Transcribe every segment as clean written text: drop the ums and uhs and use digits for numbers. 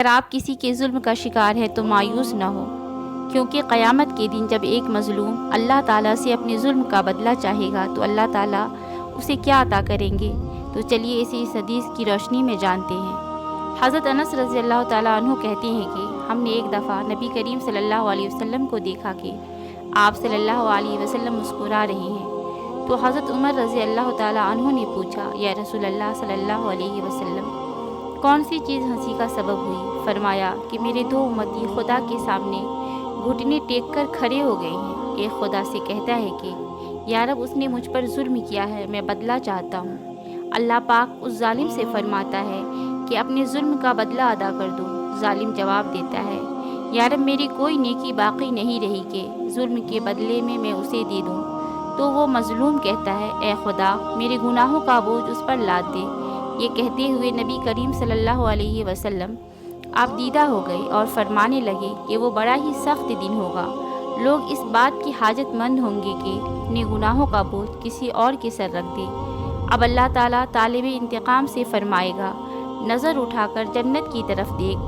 اگر آپ کسی کے ظلم کا شکار ہے تو مایوس نہ ہو، کیونکہ قیامت کے دن جب ایک مظلوم اللہ تعالیٰ سے اپنے ظلم کا بدلہ چاہے گا تو اللہ تعالیٰ اسے کیا عطا کریں گے۔ تو چلیے اسے اس حدیث کی روشنی میں جانتے ہیں۔ حضرت انس رضی اللہ تعالیٰ عنہ کہتے ہیں کہ ہم نے ایک دفعہ نبی کریم صلی اللہ علیہ وسلم کو دیکھا کہ آپ صلی اللہ علیہ وسلم مسکرا رہے ہیں، تو حضرت عمر رضی اللہ تعالیٰ عنہ نے پوچھا، یا رسول اللہ صلی اللہ علیہ وسلم، کون سی چیز ہنسی کا سبب ہوئی؟ فرمایا کہ میرے دو امتی خدا کے سامنے گھٹنے ٹیک کر کھڑے ہو گئے ہیں۔ ایک خدا سے کہتا ہے کہ یا رب، اس نے مجھ پر ظلم کیا ہے، میں بدلہ چاہتا ہوں۔ اللہ پاک اس ظالم سے فرماتا ہے کہ اپنے ظلم کا بدلہ ادا کر دو۔ ظالم جواب دیتا ہے، یا رب، میری کوئی نیکی باقی نہیں رہی کہ ظلم کے بدلے میں اسے دے دوں۔ تو وہ مظلوم کہتا ہے، اے خدا، میرے گناہوں کا بوجھ اس پر لاد دے۔ یہ کہتے ہوئے نبی کریم صلی اللہ علیہ وسلم آپ دیدہ ہو گئے اور فرمانے لگے کہ وہ بڑا ہی سخت دن ہوگا۔ لوگ اس بات کی حاجت مند ہوں گے کہ اپنے گناہوں کا بوجھ کسی اور کے سر رکھ دے۔ اب اللہ تعالیٰ طالب انتقام سے فرمائے گا، نظر اٹھا کر جنت کی طرف دیکھ۔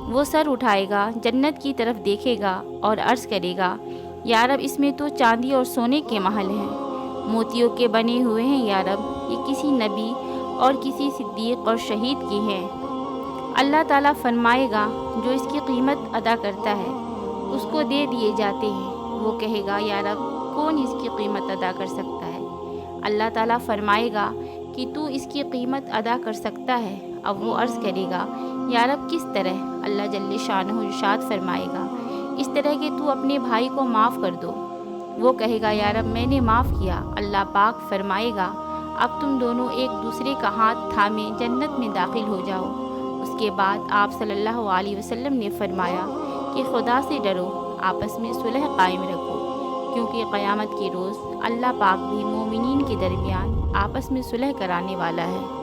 وہ سر اٹھائے گا، جنت کی طرف دیکھے گا اور عرض کرے گا، یا رب، اس میں تو چاندی اور سونے کے محل ہیں، موتیوں کے بنے ہوئے ہیں۔ یا رب، یہ کسی نبی اور کسی صدیق اور شہید کی ہیں۔ اللہ تعالیٰ فرمائے گا، جو اس کی قیمت ادا کرتا ہے اس کو دے دیے جاتے ہیں۔ وہ کہے گا، یا رب، کون اس کی قیمت ادا کر سکتا ہے؟ اللہ تعالیٰ فرمائے گا کہ تو اس کی قیمت ادا کر سکتا ہے۔ اب وہ عرض کرے گا، یا رب، کس طرح؟ اللہ جل شانہ ارشاد فرمائے گا، اس طرح کہ تو اپنے بھائی کو معاف کر دو۔ وہ کہے گا، یا رب، میں نے معاف کیا۔ اللہ پاک فرمائے گا، اب تم دونوں ایک دوسرے کا ہاتھ تھامے جنت میں داخل ہو جاؤ۔ اس کے بعد آپ صلی اللہ علیہ وسلم نے فرمایا کہ خدا سے ڈرو، آپس میں صلح قائم رکھو، کیونکہ قیامت کے روز اللہ پاک بھی مومنین کے درمیان آپس میں صلح کرانے والا ہے۔